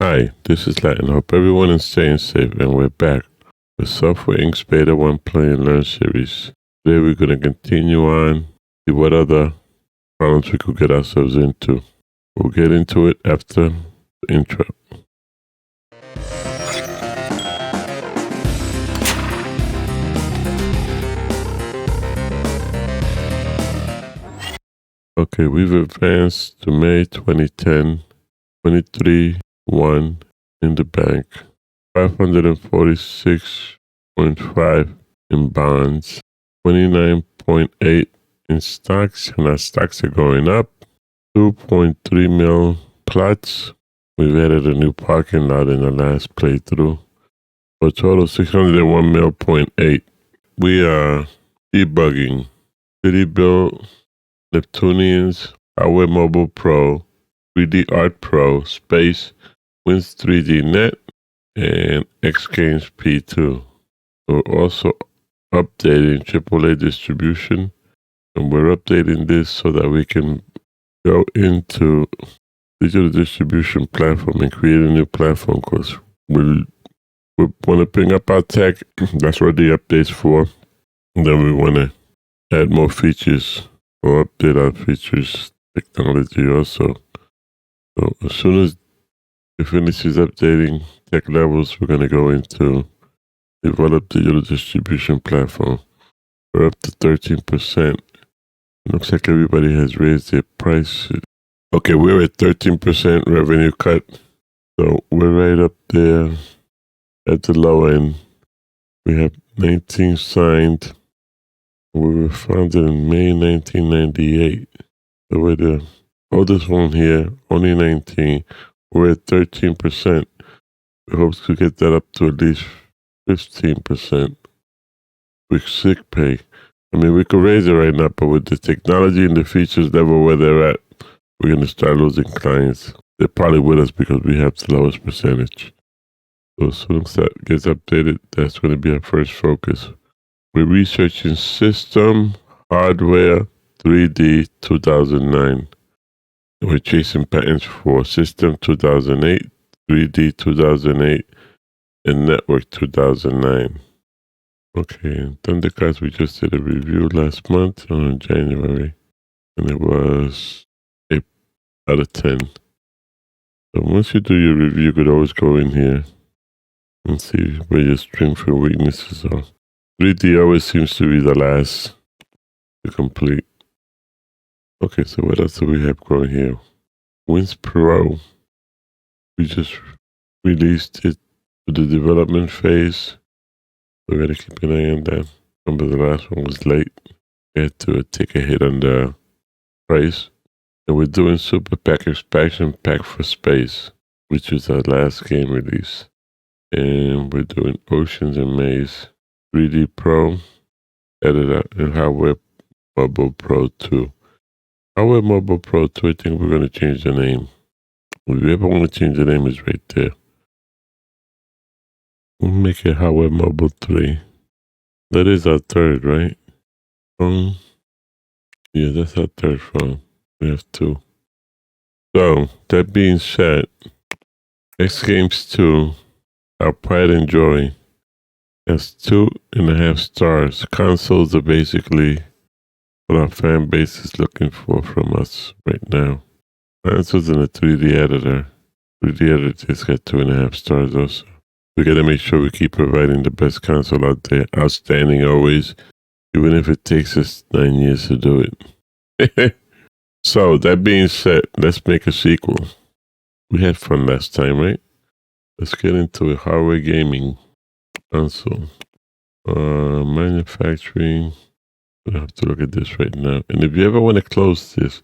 Hi, this is Latin. Hope everyone is staying safe, and we're back with Software Inc.'s Beta-1 Play and Learn series. Today we're going to continue on, see what other problems we could get ourselves into. We'll get into it after the intro. Okay, we've advanced to May 2010, 23.1 in the bank, 546.5 in bonds, 29.8 in stocks, and our stocks are going up. 2.3 mil plots. We've added a new parking lot in the last playthrough. For a total 601 mil.8. We are debugging City Build, Neptunians, Hardware Mobile Pro, 3D Art Pro, Space, Wins 3D Net, and X Games P2. We're also updating AAA distribution, and we're updating this so that we can go into digital distribution platform and create a new platform, because we want to bring up our tech. That's what the update's for. And then we want to add more features or update our features technology also. So as soon as it finishes updating tech levels, we're going to go into develop digital distribution platform. We're up to 13%. Looks like everybody has raised their price. Okay, we're at 13% revenue cut. So we're right up there at the low end. We have 19 signed. We were founded in May 1998. So we're the oldest one here, only 19. We're at 13%. We hope to get that up to at least 15% with sick pay. I mean, we could raise it right now, but with the technology and the features level where they're at, we're going to start losing clients. They're probably with us because we have the lowest percentage. So as soon as that gets updated, that's going to be our first focus. We're researching system, hardware, 3D 2009. We're chasing patents for system 2008, 3D 2008, and network 2009. Okay, Thundercards, we just did a review last month on January, and it was 8 out of 10. So once you do your review, you could always go in here and see where your strengths and weaknesses are. 3D always seems to be the last to complete. Okay, so what else do we have going here? Wins Pro, we just released it to the development phase. We gotta keep an eye on that. Remember, the last one was late. We had to take a hit on the price. And we're doing Super Pack Expansion Pack for Space, which is our last game release. And we're doing Oceans and Maze 3D Pro, Editor, and Hardware Mobile Pro 2. Hardware Mobile Pro 2, I think we're going to change the name. If you ever want to change the name, it's right there. We'll make it Hardware Mobile 3. That is our third, right? Yeah, that's our third phone. We have two. So, that being said, X Games 2, our pride and joy, has 2.5 stars. Consoles are basically what our fan base is looking for from us right now. Consoles in a 3D editor. 3D editor just got 2.5 stars also. We got to make sure we keep providing the best console out there. Outstanding always, even if it takes us 9 years to do it. So, that being said, let's make a sequel. We had fun last time, right? Let's get into a hardware gaming console. Manufacturing. We have to look at this right now. And if you ever want to close this,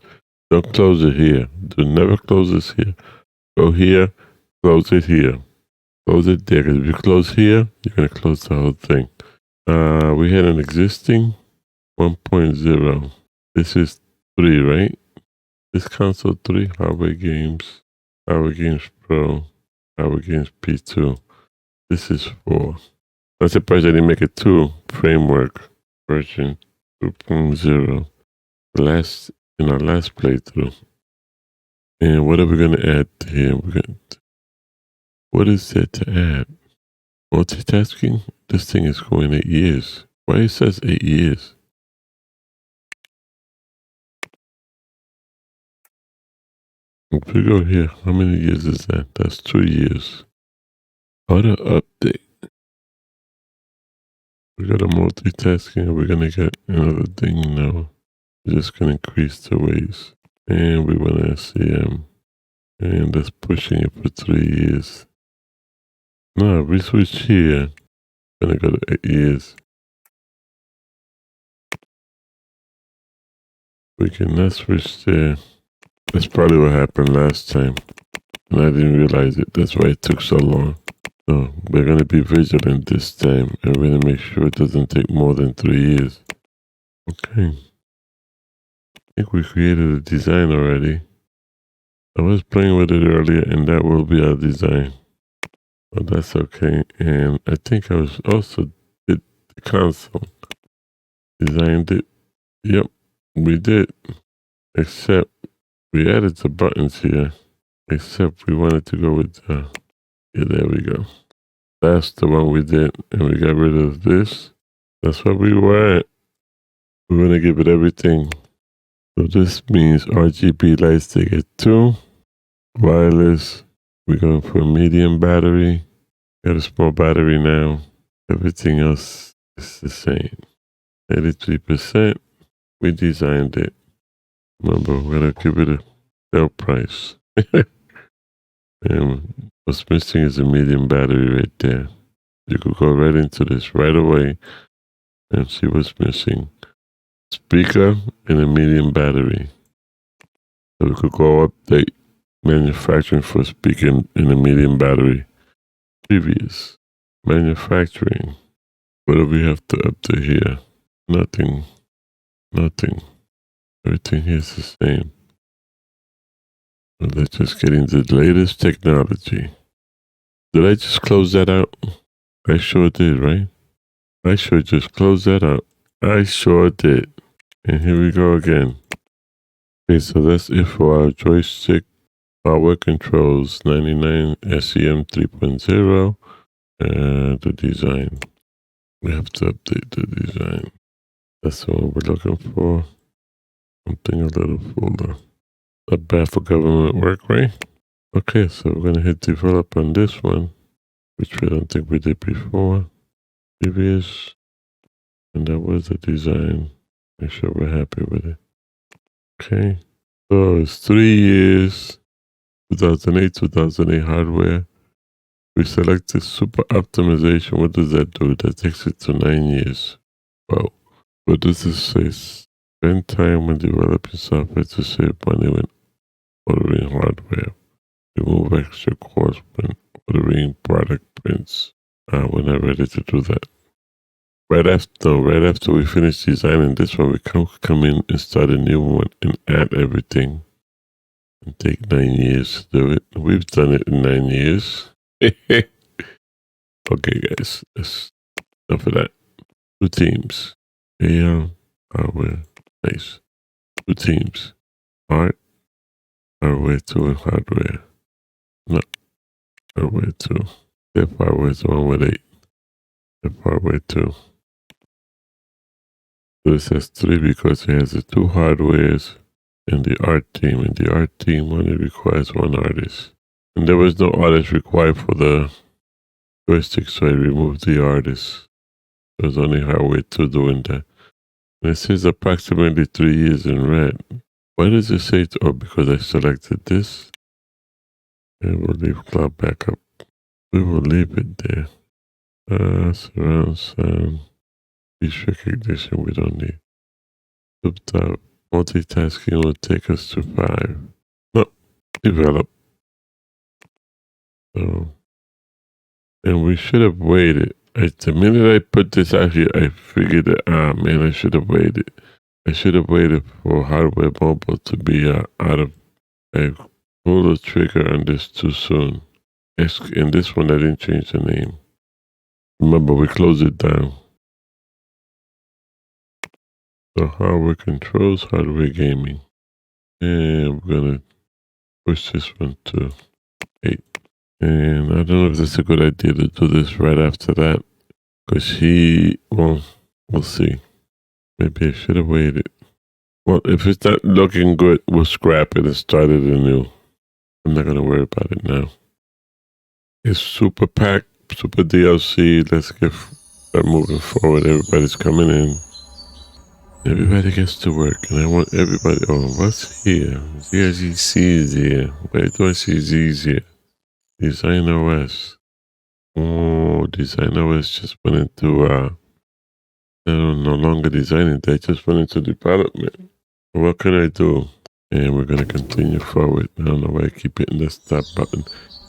don't close it here. Do never close this here. Go here, close it here. Close it there. Because if you close here, you're going to close the whole thing. We had an existing 1.0. This is 3, right? This console 3, Hardware Games Pro, Hardware Games P2. This is 4. I'm surprised I didn't make it 2 framework version 2.0. In our last playthrough. And what are we going to add here? What is there to add? Multitasking? This thing is going 8 years. Why it says 8 years? If we go here, how many years is that? That's 2 years. Auto update. We got a multitasking and we're gonna get another thing now. We're just gonna increase the ways. And we want to SCM. And that's pushing it for 3 years. No, we switch here. Gonna go to 8 years. We cannot switch there. That's probably what happened last time. And I didn't realize it. That's why it took so long. So we're going to be vigilant this time. And we're going to make sure it doesn't take more than 3 years. Okay. I think we created a design already. I was playing with it earlier and that will be our design. But that's okay. And I think I was also did the console. Designed it. Yep, we did. Except we added the buttons here. Except we wanted to go with yeah, there we go. That's the one we did. And we got rid of this. That's what we want. We're going to give it everything. So this means RGB lights, they get 2. Wireless, we're going for a medium battery. Got a small battery now. Everything else is the same. 83%. We designed it. Remember, we're going to give it a sale price. And what's missing is a medium battery right there. You could go right into this right away and see what's missing. Speaker and a medium battery. So we could go update manufacturing for speaker in a medium battery. Previous. Manufacturing. What do we have to update here? Nothing. Nothing. Everything here is the same. Let's just get into the latest technology. Did I just close that out? I sure did, right? I sure just closed that out. I sure did. And here we go again. Okay, so that's it for our joystick power controls 99 SEM 3.0. The design. We have to update the design. That's what we're looking for. Something a little fuller. Not bad for government work, right? Okay, so we're going to hit develop on this one, which we don't think we did before. Previous. And that was the design. Make sure we're happy with it. Okay. So it's 3 years. 2008 hardware. We selected super optimization. What does that do? That takes it to 9 years. Wow. What does this say? Spend time when developing software to save money when ordering hardware. Remove extra costs when ordering product prints. We're not ready to do that. Right after we finish designing this one, we come in and start a new one and add everything. And take 9 years to do it. We've done it in 9 years. Okay, guys, that's enough of that. 2 teams. Hardware. Nice. 2 teams. Art. Hardware 2 and hardware. No. Hardware 2. Step hardware is the one with 8. Step hardware 2. So it says 3 because it has the 2 hardwares and the art team. And the art team only requires 1 artist. And there was no artist required for the joystick, so I removed the artist. There's only hardware 2 doing that. And it says approximately 3 years in red. Why does it say oh, because I selected this? And we'll leave cloud backup. We will leave it there. Surround sound. Speech recognition we don't need. Subtype. Multitasking will take us to 5. No. Develop. So. And we should have waited. The minute I put this out here, I figured that, man, I should have waited. I should have waited for hardware mobile to be out of. I pulled the trigger on this too soon. In this one, I didn't change the name. Remember, we closed it down. So hardware controls, hardware gaming. And we're going to push this one to 8. And I don't know if that's a good idea to do this right after that. Because well, we'll see. Maybe I should have waited. Well, if it's not looking good, we'll scrap it and start it anew. I'm not going to worry about it now. It's super packed, super DLC. Let's start moving forward. Everybody's coming in. Everybody gets to work, and I want everybody. Oh, what's here? ZGC is here. Where do I see Z's here? Design OS. Oh, Design OS just went into, they're no longer designing. They just went into development. What can I do? And we're going to continue forward. I don't know why I keep hitting the stop button.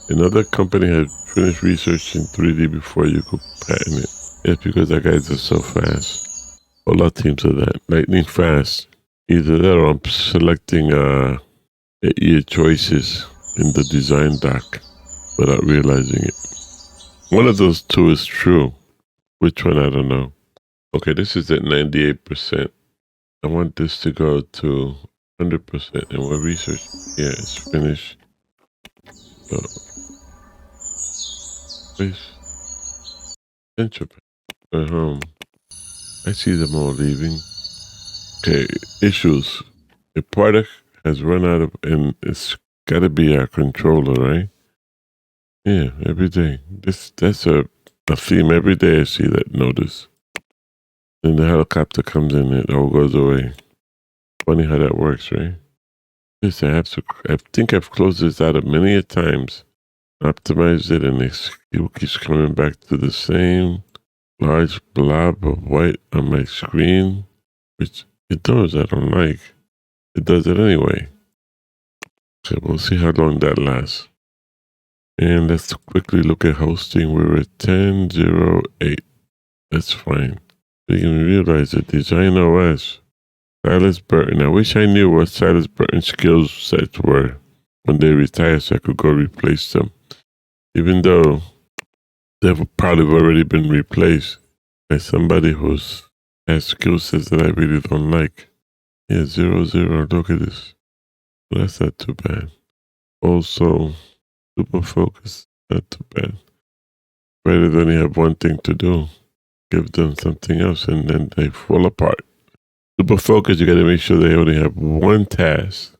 Another company had finished research in 3D before you could patent it. It's because that guys are so fast. A lot of teams are that. Lightning fast. Either that or I'm selecting your choices in the design doc without realizing it. One of those two is true. Which one, I don't know. Okay, this is at 98%. I want this to go to 100%. And what research? Yeah, it's finished. So, please. Enter. I see them all leaving. Okay, issues. A product has run out of, and it's got to be our controller, right? Yeah, every day. That's a theme. Every day I see that notice. Then the helicopter comes in, it all goes away. Funny how that works, right? Yes, I think I've closed this out many a times, optimized it, and it keeps coming back to the same large blob of white on my screen, which it does. I don't like. It does it anyway. So we'll see how long that lasts. And let's quickly look at hosting. We're at 10.08. That's fine. You can realize that Design OS, Silas Burton. I wish I knew what Silas Burton's skill sets were when they retire so I could go replace them. Even though they've probably already been replaced by somebody who's has skill sets that I really don't like. Yeah, 0. Look at this. Well, that's not too bad. Also, super focus, not too bad. Better than only have one thing to do. Give them something else and then they fall apart. Super focus, you got to make sure they only have one task.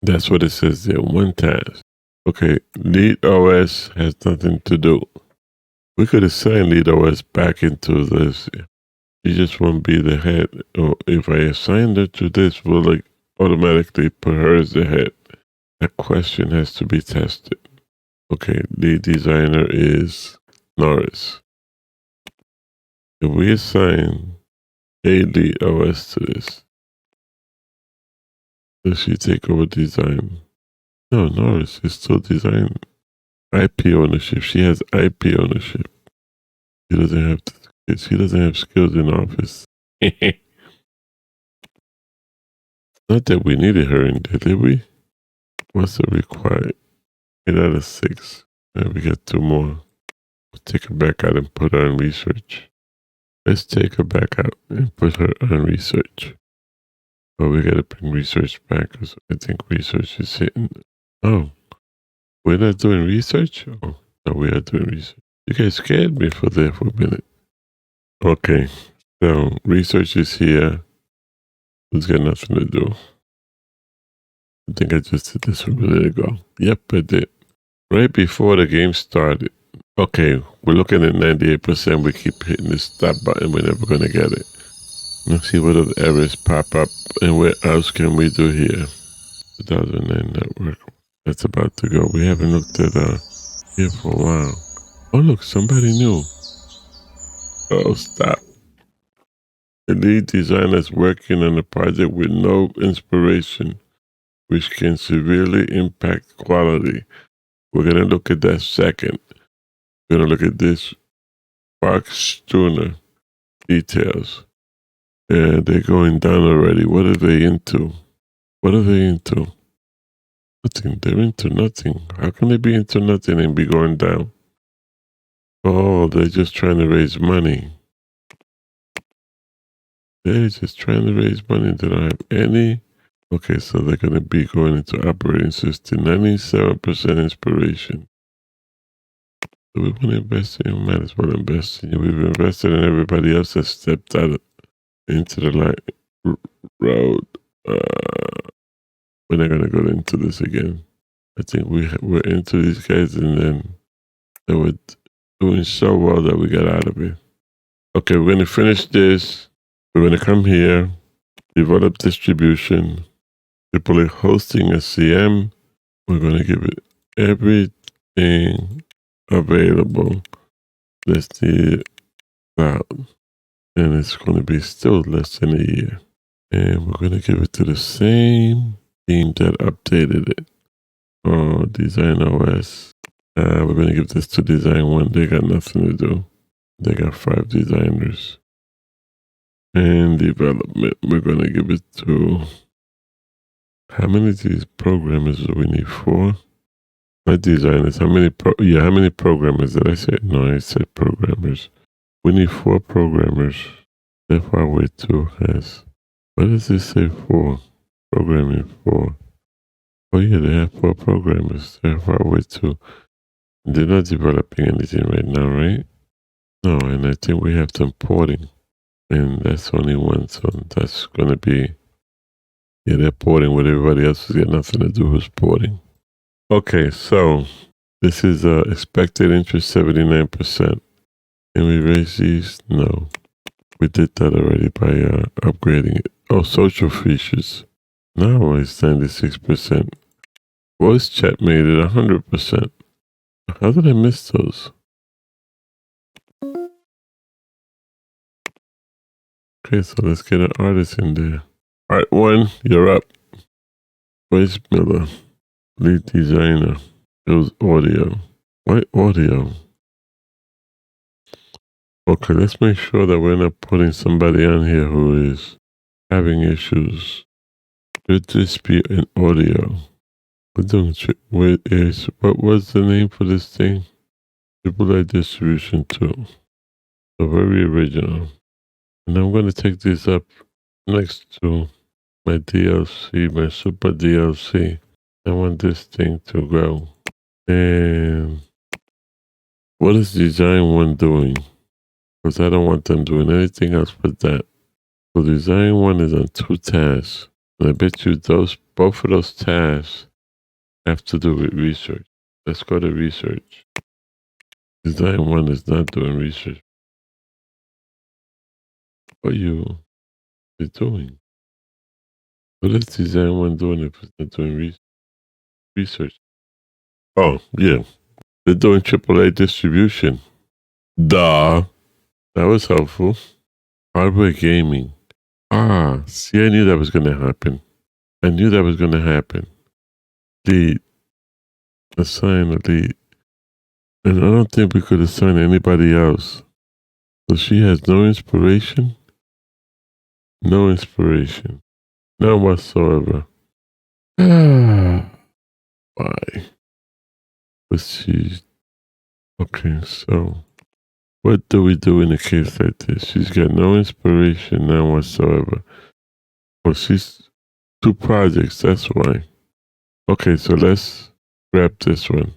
That's what it says there, one task. Okay, lead OS has nothing to do. We could assign lead OS back into this. She just won't be the head. Or if I assign her to this, we'll like automatically put her as the head. That question has to be tested. Okay, lead designer is Norris. If we assign a lead OS to this, does she take over design? No, Norris is still design. IP ownership. She has IP ownership. She doesn't have skills in office. Not that we needed her in there, did we? What's the required? 8 out of 6. And we got 2 more. We'll take her back out and put her on research. Let's take her back out and put her on research. But we gotta bring research back because I think research is hitting. Oh, we're not doing research? Oh, no, we are doing research. You guys scared me for there for a minute. Okay, so research is here. It's got nothing to do. I think I just did this a minute ago. Yep, I did. Right before the game started. Okay, we're looking at 98%. We keep hitting this stop button. We're never going to get it. Let's see what other errors pop up and what else can we do here. 2009 network. That's about to go. We haven't looked at here for a while. Oh, look, somebody new. Oh, stop. The lead designer is working on a project with no inspiration, which can severely impact quality. We're going to look at that second. We're going to look at this box tuner details. And they're going down already. What are they into? What are they into? Nothing. They're into nothing. How can they be into nothing and be going down? Oh, they're just trying to raise money. They're just trying to raise money. They don't have any. Okay, so they're going to be going into operating system. 97% inspiration. So we want to invest in you, might as well invest in you. We've invested in everybody else that stepped out into the road. We're not going to go into this again. I think we're into these guys, and then they were doing so well that we got out of it. Okay, we're going to finish this. We're going to come here, develop distribution, AAA hosting a CM. We're going to give it everything available. Let's see cloud. And it's going to be still less than a year. And we're going to give it to the same team that updated it. Oh, Design OS. We're going to give this to Design 1. They got nothing to do. They got 5 designers. And development, we're going to give it to... How many of these programmers do we need? 4? Not designers. How many programmers did I say? No, I said programmers. We need 4 programmers. FRW 2 has... What does this say 4? Programming 4. Oh yeah, they have 4 programmers. FRW 2. They're not developing anything right now, right? No, and I think we have some porting. And that's only 1, so that's going to be... Yeah, they're porting with everybody else who's got nothing to do who's porting. Okay, so this is expected interest 79%. Can we raise these? No. We did that already by upgrading it. Oh, social features. Now it's 96%. Voice chat made it 100%. How did I miss those? Okay, so let's get an artist in there. All right, 1, you're up. Voice Miller, lead designer. It was audio. Why audio? Okay, let's make sure that we're not putting somebody on here who is having issues. Should this be an audio? We're doing what was the name for this thing? AAA distribution 2. So very original. And I'm going to take these up next to my DLC, my super DLC. I want this thing to go. And what is Design 1 doing? Because I don't want them doing anything else but that. So Design 1 is on 2 tasks. And I bet you both of those tasks have to do with research. Let's go to research. Design 1 is not doing research. What are you doing? What is Design 1 doing if it's not doing research? Oh, yeah. They're doing AAA distribution. Duh. That was helpful. Hardware gaming. Ah, see, I knew that was going to happen. Lead. Assign a lead. And I don't think we could assign anybody else. So she has no inspiration? No inspiration. None whatsoever. Why? But she's... Okay, so... What do we do in a case like this? She's got no inspiration, none whatsoever. Well, she's 2 projects, that's why. Okay, so let's grab this one.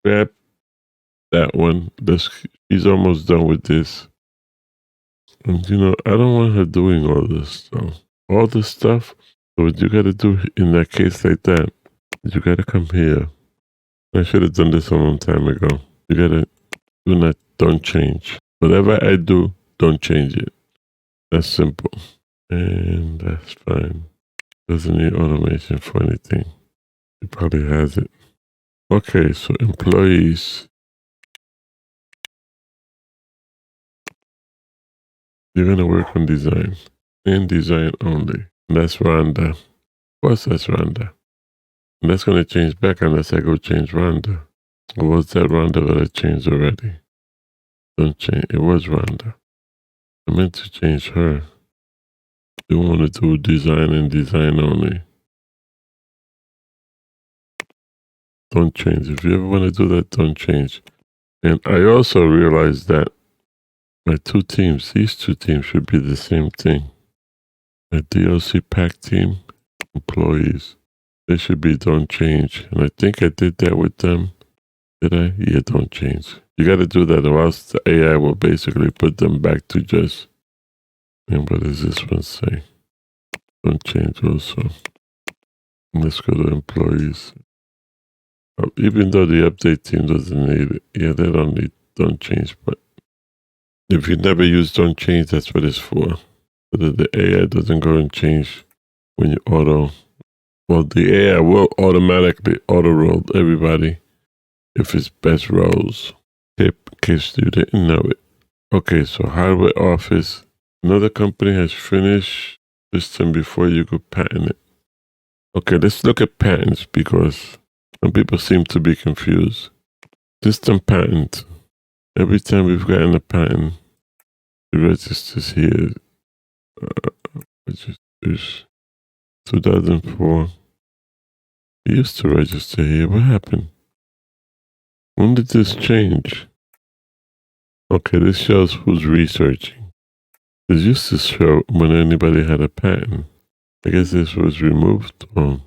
Grab that one. She's almost done with this. And I don't want her doing all this stuff. All this stuff, so what you gotta do in that case like that, you gotta come here. I should have done this a long time ago. You gotta don't change. Whatever I do, don't change it. That's simple. And that's fine. Doesn't need automation for anything. It probably has it. Okay, so employees. You're going to work on design. And design only. And that's Rhonda. Of course that's Rhonda. And that's going to change back unless I go change Rhonda. Or was that Rhonda that I changed already? Don't change. It was Rhonda. I meant to change her. You want to do design and design only. Don't change. If you ever want to do that, don't change. And I also realized that my 2 teams, these 2 teams should be the same thing. My DLC pack team, employees, they should be don't change. And I think I did that with them. Did I? Yeah, don't change. You got to do that or else the AI will basically put them back to just, and what does this one say? Don't change also. Let's go to employees. Even though the update team doesn't need it. Yeah, they don't need don't change, but if you never use don't change, that's what it's for. So that the AI doesn't go and change when you auto. Well, the AI will automatically auto roll everybody if it's best roles. Tip in case you didn't know it. Okay, so hardware office. Another company has finished system before you could patent it. Okay, let's look at patents because some people seem to be confused. System patent. Every time we've gotten a patent, the registers here. Registers 2004. We used to register here. What happened? When did this change? Okay, this shows who's researching. This used to show when anybody had a patent. I guess this was removed. Or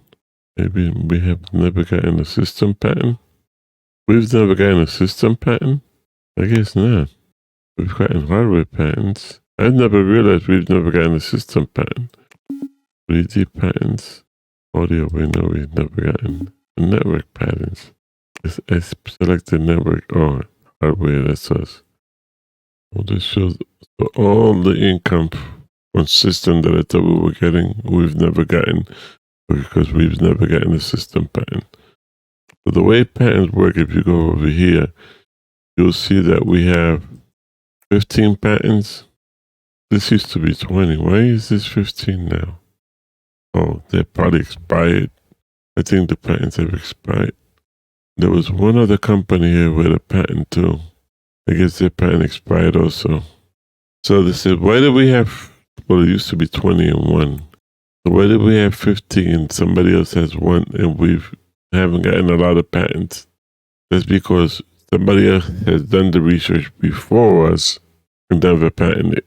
maybe we have never gotten a system patent. We've never gotten a system patent? I guess not. We've gotten hardware patents. I've never realized we've never gotten a system patent. 3D patents. Audio, we know we've never gotten. Network patents. I selected network. Oh, hardware, that's us. Well, this shows all the income on system that I thought we were getting, we've never gotten because we've never gotten a system patent. So the way patents work, if you go over here, you'll see that we have 15 patents. This used to be 20. Why is this 15 now? Oh, they're probably expired. I think the patents have expired. There was one other company here with a patent too. I guess their patent expired also. So they said, why do we have, well, it used to be 20 and 1. So why did we have 15 and somebody else has 1 and we haven't gotten a lot of patents? That's because somebody else has done the research before us and never patented it.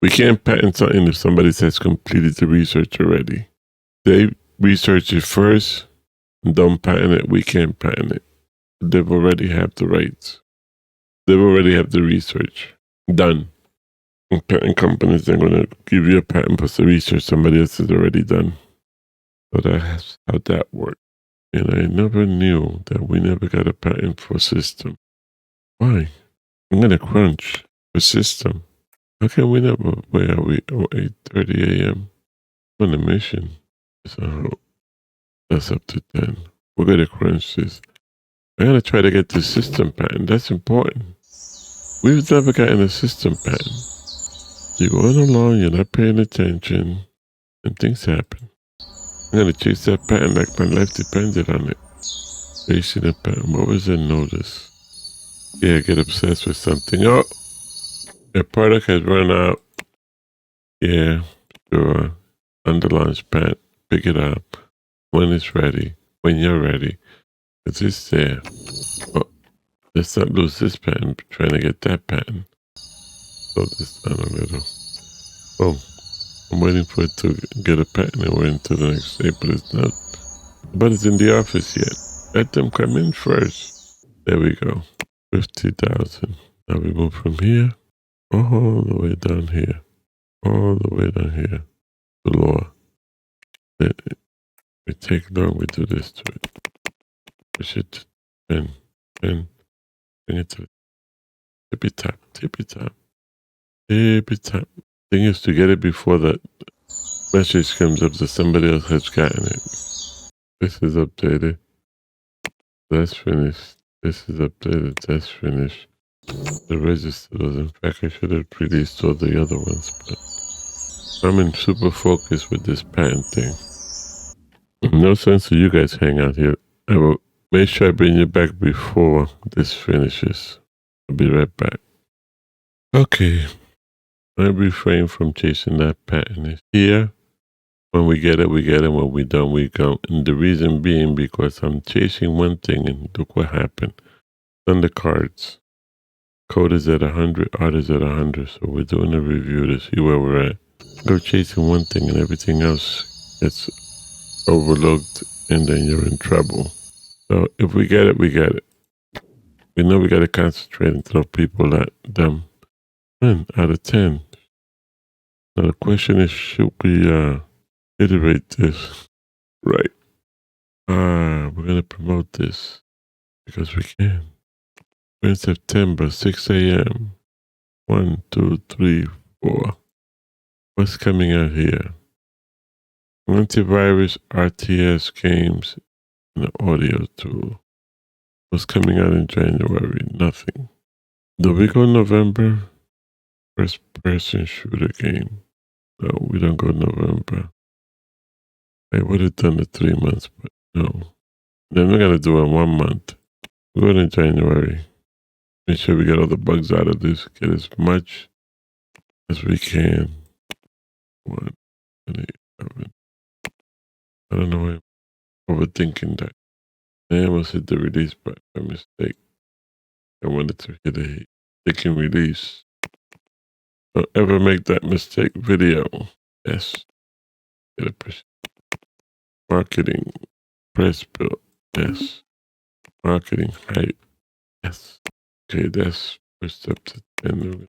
We can't patent something if somebody has completed the research already. They research it first and don't patent it. We can't patent it. They've already have the rights. They already have the research done. And patent companies are going to give you a patent for the research somebody else has already done. So that's how that works. And I never knew that we never got a patent for system. Why? I'm going to crunch for system. How can we never? Where are we? Oh, 8:30 a.m. On a mission. So that's up to 10. We're going to crunch this. I'm going to try to get the system patent. That's important. We've never gotten a system patent. You're going along, you're not paying attention, and things happen. I'm going to chase that patent like my life depended on it. Chasing a patent. What was the notice? Yeah, get obsessed with something. Oh, your product has run out. Yeah, sure. Under launch patent. Pick it up when it's ready. When you're ready. It's just there. Oh, let's not lose this patent. Trying to get that patent. Slow this down a little. Oh, I'm waiting for it to get a patent and we're into the next day, but it's not. But it's in the office yet. Let them come in first. There we go. 50,000. Now we move from here all the way down here. All the way down here. The law. We take long, we do this to it. Push it to 10. Bring it to tippy top, tippy top, tippy top. Thing is to get it before that message comes up that somebody else has gotten it. This is updated. That's finished. This is updated. That's finished. The register was, in fact, I should have released all the other ones, but I'm in super focus with this patent thing. No sense that you guys hang out here. I will make sure I bring you back before this finishes. I'll be right back. Okay. I refrain from chasing that patent. It's here. When we get it, we get it. When we don't, we go. And the reason being because I'm chasing one thing and look what happened. On the cards. Code is at 100, art is at 100. So we're doing a review to see where we're at. Go chasing one thing and everything else gets overlooked and then you're in trouble. So if we get it, we get it. We know we got to concentrate and throw people at them. 10 out of 10. Now the question is, should we iterate this? Right. We're going to promote this because we can. We're in September, 6 a.m. 1, 2, 3, 4. What's coming out here? Antivirus, RTS games, and the audio tool. What's coming out in January? Nothing. Do we go November? First person shooter game. No, we don't go November. I would have done the 3 months, but no. Then we're going to do it 1 month. We're in January. Make sure we get all the bugs out of this. Get as much as we can. 1, 11. I don't know why I'm overthinking that. I almost hit the release button by mistake. I wanted to hit a thinking release. Don't ever make that mistake. Video. Yes. Get a push. Marketing. Press build. Yes. Marketing hype. Yes. Okay, that's pushed up to 10.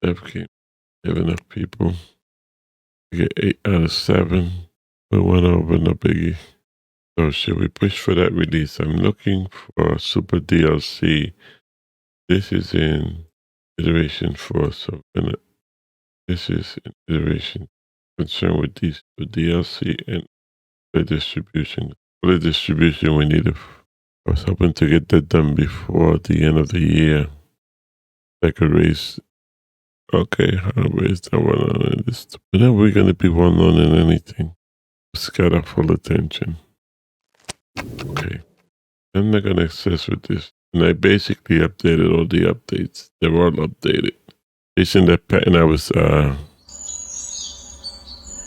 Okay. Have enough people. We get 8 out of 7. We went over, no biggie. So should we push for that release? I'm looking for Super DLC. This is in iteration 4, so this is in iteration. Concerned with these two, DLC and the distribution. For the distribution, we need I was hoping to get that done before the end of the year. I could raise. Okay, how to raise that one on this? Whenever we're going to be well known in anything, it's got our full attention. Okay, I'm not going to access with this. And I basically updated all the updates. They're all updated. Chasing that pattern, I was out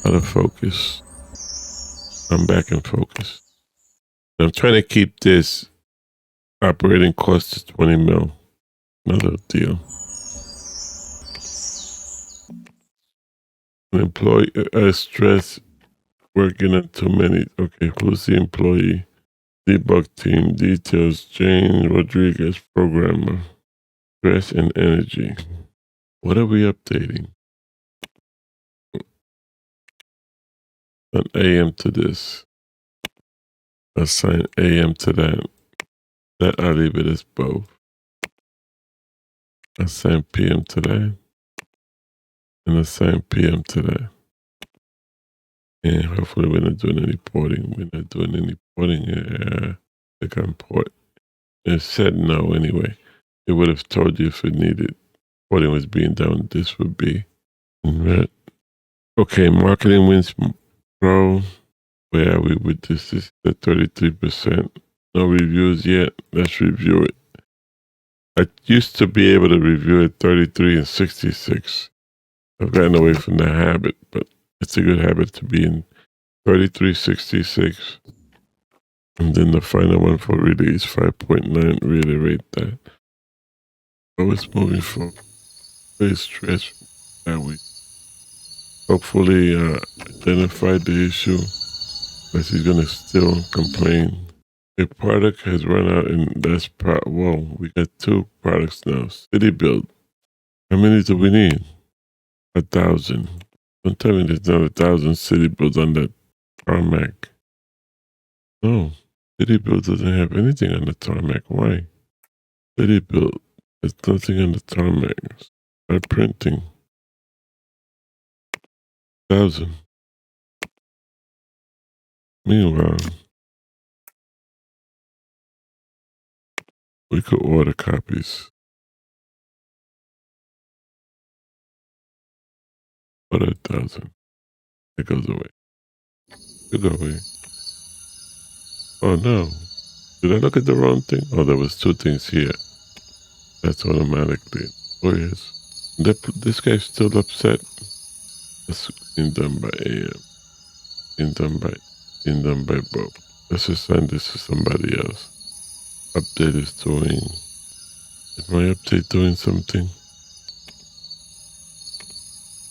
of focus. I'm back in focus. I'm trying to keep this operating cost to 20 mil. Another deal. An employee stress working on too many. Okay, who's the employee? Debug team details. Jane Rodriguez, programmer. Stress and energy. What are we updating? An AM to this. Assign AM to that. That I'll leave it as both. Assign PM to that. And assign PM to that. And hopefully we're not doing any porting. We're not doing any porting. Click on port. It said no anyway. It would have told you if it needed. Porting was being done. This would be in red. Okay, marketing wins pro. Where are we with this? This is at 33%. No reviews yet. Let's review it. I used to be able to review it 33 and 66. I've gotten away from that habit, but it's a good habit to be in 33, 66. And then the final one for release, 5.9, reiterate that. Oh, it's moving forward. Very stressful that week. Hopefully, identified the issue, but he's going to still complain. A product has run out, and that's whoa, we got 2 products now. City build. How many do we need? 1,000. Don't tell me there's not 1,000 city builds on that tarmac. No, city build doesn't have anything on the tarmac. Why? City build, there's nothing on the tarmac. Start printing. 1,000. Meanwhile, we could order copies. Order 1,000. It goes away. It goes away. Oh no. Did I look at the wrong thing? Oh, there was 2 things here. That's automatically. Oh yes. This guy's still upset. That's being done by AM. Being done by Bob. Let's assign this to somebody else. Update is doing. Is my update doing something?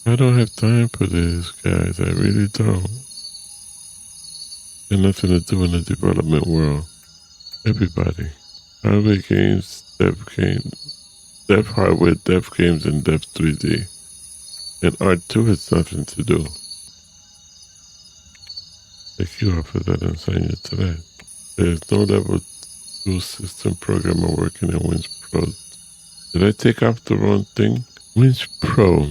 I don't have time for this, guys. I really don't. There's nothing to do in the development world. Everybody. hardware games, dev hardware, dev games, and dev 3D. And R2 has nothing to do. Take you off of that and sign you to that. There is no level 2 system programmer working in Wins Pro. Did I take off the wrong thing? Wins Pro.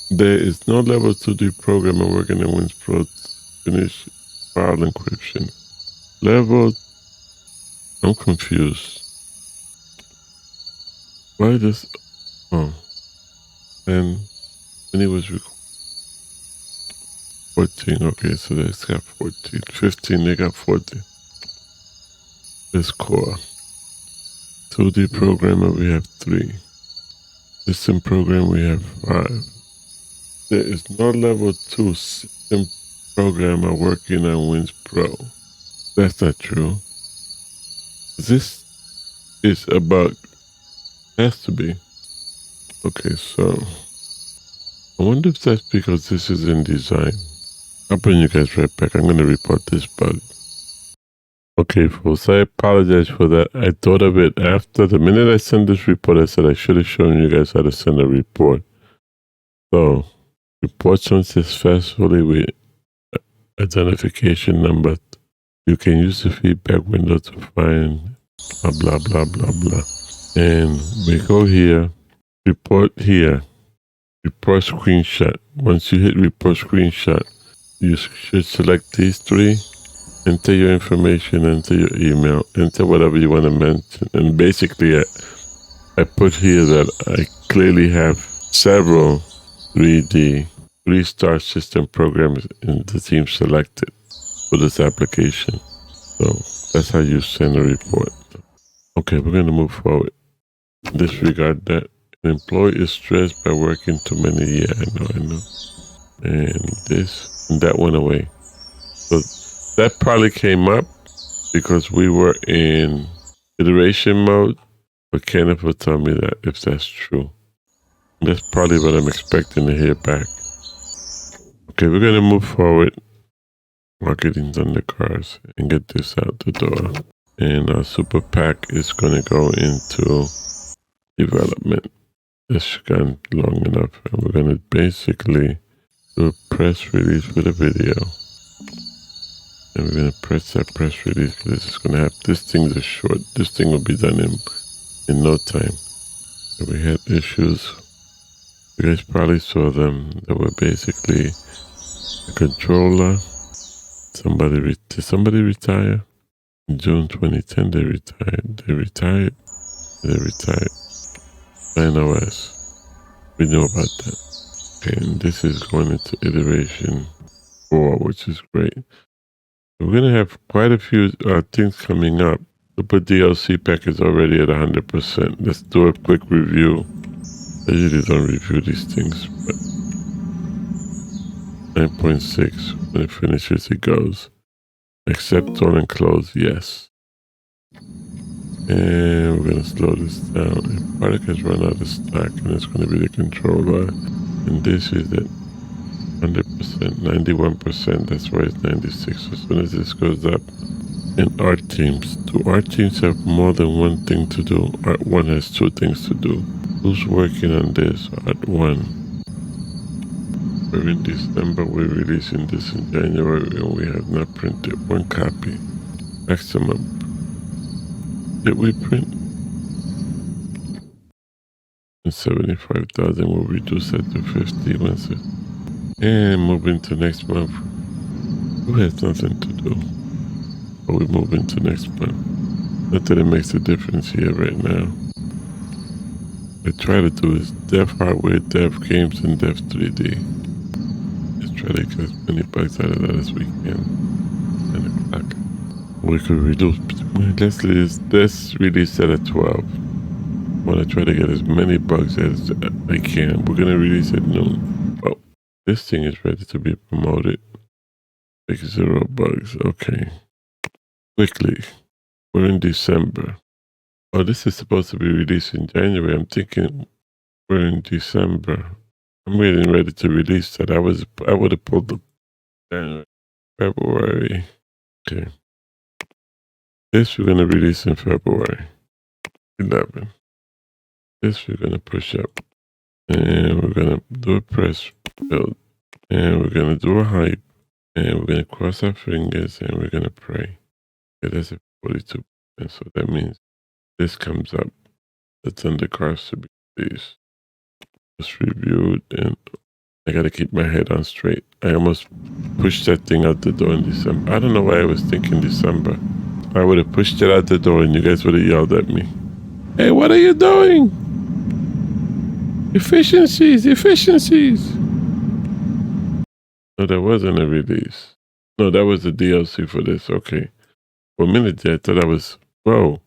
There is no level 2D programmer working in Wins Pro to finish file encryption. I'm confused. Why this? Oh. And it was 14. Okay, so they got 14. 15, they got 14. This core. 2D programmer, we have 3. System program, we have 5. There is no level 2 system programmer working on Wins Pro. That's not true. This is a bug. Has to be. Okay, so I wonder if that's because this is in design. I'll bring you guys right back. I'm going to report this bug. Okay, folks, I apologize for that. I thought of it after. The minute I sent this report, I said I should have shown you guys how to send a report. So, report unsuccessfully with identification number. You can use the feedback window to find blah, blah, blah, blah. And we go here, report here, report screenshot. Once you hit report screenshot, you should select these 3. Enter your information, enter your email, enter whatever you want to mention. And basically, I put here that I clearly have several 3-star system programs in the team selected for this application. So that's how you send a report. Okay, we're going to move forward. Disregard that. An employee is stressed by working too many. Yeah, I know. And this, and that went away. So that probably came up because we were in iteration mode, but Kenneth will tell me that if that's true. That's probably what I'm expecting to hear back. Okay, we're going to move forward. Marketing's on the cars and get this out the door. And our super pack is going to go into development. This gone long enough. And we're going to basically do a press release with a video. And we're going to press that press release because this is going to have, this thing's a short. This thing will be done in no time. And we had issues. You guys probably saw them. They were basically a controller. Did somebody retire? In June 2010, they retired. They retired. NOS. We know about that. Okay, and this is going into iteration 4, which is great. We're going to have quite a few things coming up. The DLC pack is already at 100%. Let's do a quick review. I usually don't review these things, but 9.6. When it finishes, it goes. Accept all and close, yes. And we're going to slow this down. The product has run out of stock, and it's going to be the controller. And this is it. 100%, 91%. That's why it's 96. As soon as this goes up, and art teams. Do art teams have more than one thing to do? Art 1 has 2 things to do. Who's working on this? Art 1. We're in December, we're releasing this in January, and we have not printed 1 copy. Maximum. Did we print? And 75,000 will reduce that to 50 once it. And moving to next month. Who has nothing to do? But we move into next month. Not that it makes a difference here right now. What I try to do is dev hardware, dev games, and dev 3D. Try to get as many bugs out of that as we can. 10 o'clock. We could reduce. Let's release that at 12. I want to try to get as many bugs as I can. We're gonna release at noon. Oh, this thing is ready to be promoted. Make 0 bugs. Okay. Quickly. We're in December. Oh, this is supposed to be released in January. I'm thinking we're in December. I'm getting ready to release that. I would have pulled the January, February. Okay. This we're gonna release in February. 11. This we're going to push up. And we're going to do a press build. And we're going to do a hype. And we're going to cross our fingers and we're going to pray. Okay, that's a 42%. So that means this comes up. That's on the cards to be released. Just reviewed, and I got to keep my head on straight. I almost pushed that thing out the door in December. I don't know why I was thinking December. I would have pushed it out the door and you guys would have yelled at me. Hey, what are you doing? Efficiencies, efficiencies. No, that wasn't a release. No, that was the DLC for this. Okay. For a minute there, I thought I was, whoa.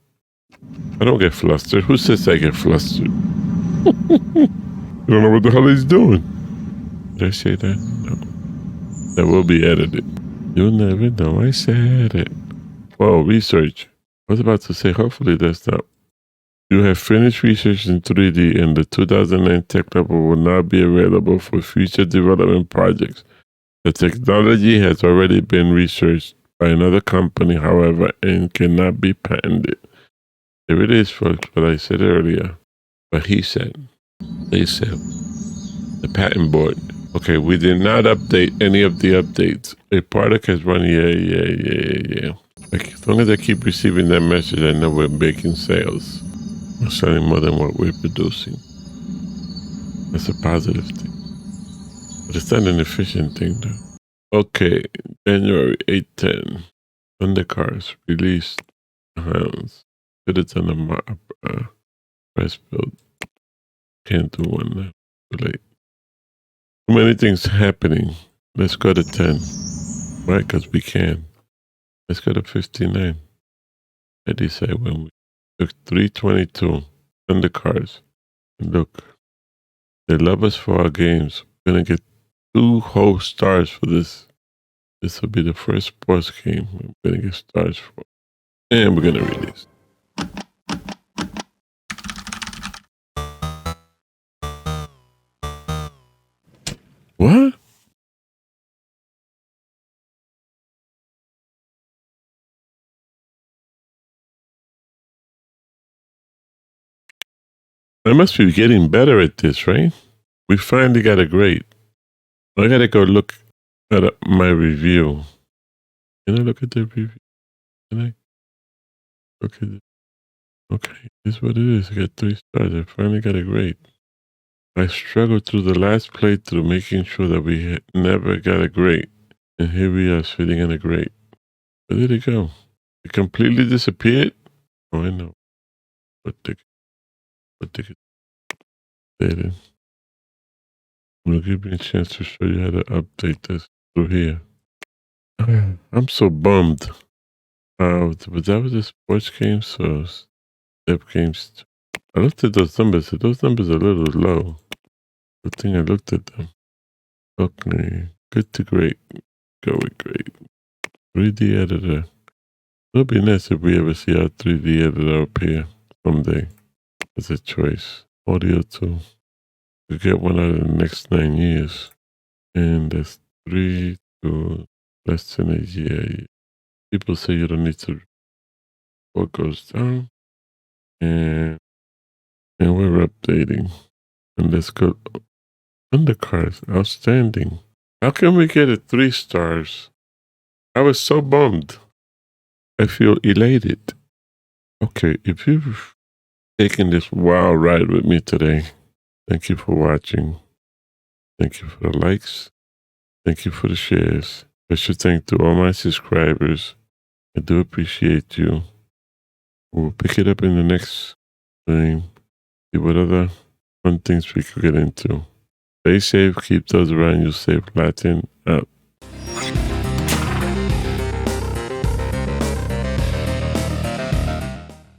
I don't get flustered. Who says I get flustered? You don't know what the hell he's doing. Did I say that? No. That will be edited. You'll never know I said it. Whoa, research. I was about to say, hopefully that's not. You have finished research in 3D and the 2009 tech level will now be available for future development projects. The technology has already been researched by another company, however, and cannot be patented. There it is, folks, what I said earlier. But he said, they said, the patent board. Okay, we did not update any of the updates. A product has run, yeah. Like, as long as I keep receiving that message, I know we're making sales. We're selling more than what we're producing. That's a positive thing. But it's not an efficient thing, though. Okay, January 8/10. Undercars released hands. Put it on the price build. Can't do one now. Too late. Too many things happening. Let's go to 10. Right, because we can. Let's go to 59. I decide when we took 322 undercars. And look, they love us for our games. We're going to get 2 whole stars for this. This will be the first sports game we're going to get stars for. And we're going to release. What? I must be getting better at this, right? We finally got a grade. I gotta go look at my review. Can I look at the review? Can I? Look at it. Okay, this is what it is. I got 3 stars. I finally got a grade. I struggled through the last playthrough making sure that we never got a grade. And here we are sitting in a grade. Where did it go? It completely disappeared? Oh, I know. What ticket? There it is. It'll give me a chance to show you how to update this through here. I'm so bummed. But that was the sports games, so step games. I looked at those numbers. Those numbers are a little low. Good thing I looked at them. Okay, good to great. Go with great. 3D editor. It'll be nice if we ever see our 3D editor up here someday. As a choice. Audio too. We'll get one out in the next 9 years. And that's 3 to less than a year. People say you don't need to. What goes down? And we're updating. And let's go. Undercars, outstanding. How can we get it 3 stars? I was so bummed. I feel elated. Okay, if you've taken this wild ride with me today, thank you for watching. Thank you for the likes. Thank you for the shares. Special thank to all my subscribers. I do appreciate you. We'll pick it up in the next stream. See what other fun things we could get into. Stay safe. Keep those around you safe. Latin out.